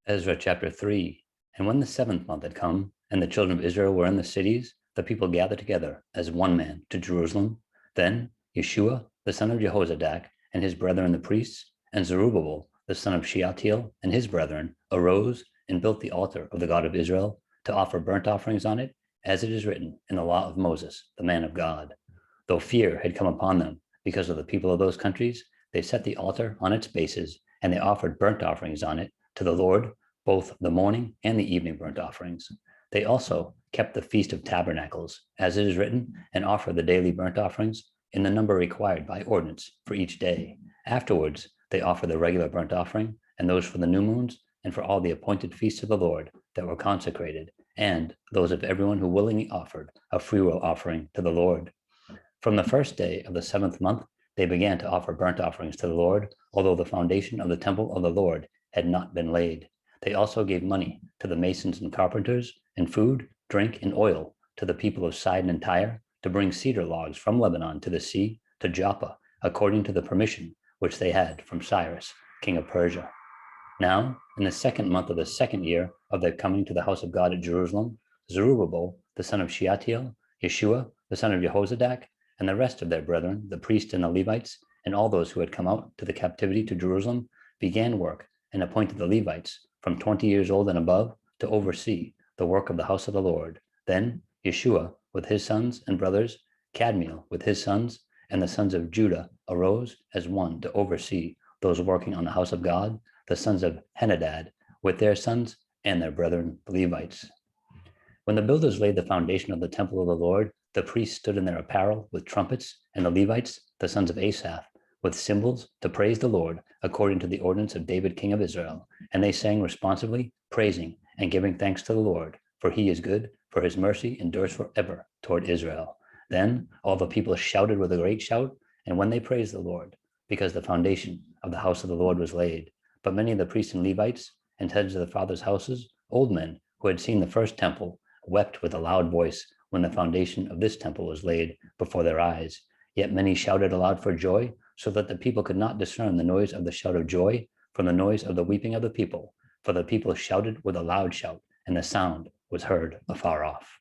Ezra chapter 3. And when the 7th month had come, and the children of Israel were in the cities, the people gathered together as one man to Jerusalem. Then Yeshua, the son of Jehozadak, and his brethren the priests, and Zerubbabel, the son of Shealtiel, and his brethren, arose and built the altar of the God of Israel to offer burnt offerings on it, as it is written in the law of Moses, the man of God. Though fear had come upon them because of the people of those countries, they set the altar on its bases, and they offered burnt offerings on it to the Lord, both the morning and the evening burnt offerings. They also kept the Feast of Tabernacles, as it is written, and offered the daily burnt offerings in the number required by ordinance for each day. Afterwards, they offered the regular burnt offering, and those for the new moons, and for all the appointed feasts of the Lord that were consecrated, and those of everyone who willingly offered a freewill offering to the Lord. From the first day of the 7th month, they began to offer burnt offerings to the Lord, although the foundation of the temple of the Lord had not been laid. They also gave money to the masons and carpenters, and food, drink, and oil to the people of Sidon and Tyre, to bring cedar logs from Lebanon to the sea, to Joppa, according to the permission which they had from Cyrus, king of Persia. Now, in the 2nd month of the 2nd year of their coming to the house of God at Jerusalem, Zerubbabel, the son of Shealtiel, Yeshua, the son of Jehozadak, and the rest of their brethren, the priests and the Levites, and all those who had come out to the captivity to Jerusalem, began work and appointed the Levites from 20 years old and above to oversee the work of the house of the Lord. Then Yeshua with his sons and brothers, Kadmiel with his sons, and the sons of Judah arose as one to oversee those working on the house of God, the sons of Henadad with their sons and their brethren, the Levites. When the builders laid the foundation of the temple of the Lord, the priests stood in their apparel with trumpets, and the Levites, the sons of Asaph, with cymbals to praise the Lord according to the ordinance of David, king of Israel. And they sang responsively, praising and giving thanks to the Lord, for he is good, for his mercy endures forever toward Israel. Then all the people shouted with a great shout, and when they praised the Lord, because the foundation of the house of the Lord was laid. But many of the priests and Levites and heads of the fathers' houses, old men who had seen the first temple, wept with a loud voice when the foundation of this temple was laid before their eyes. Yet many shouted aloud for joy, so that the people could not discern the noise of the shout of joy from the noise of the weeping of the people. For the people shouted with a loud shout, and the sound was heard afar off.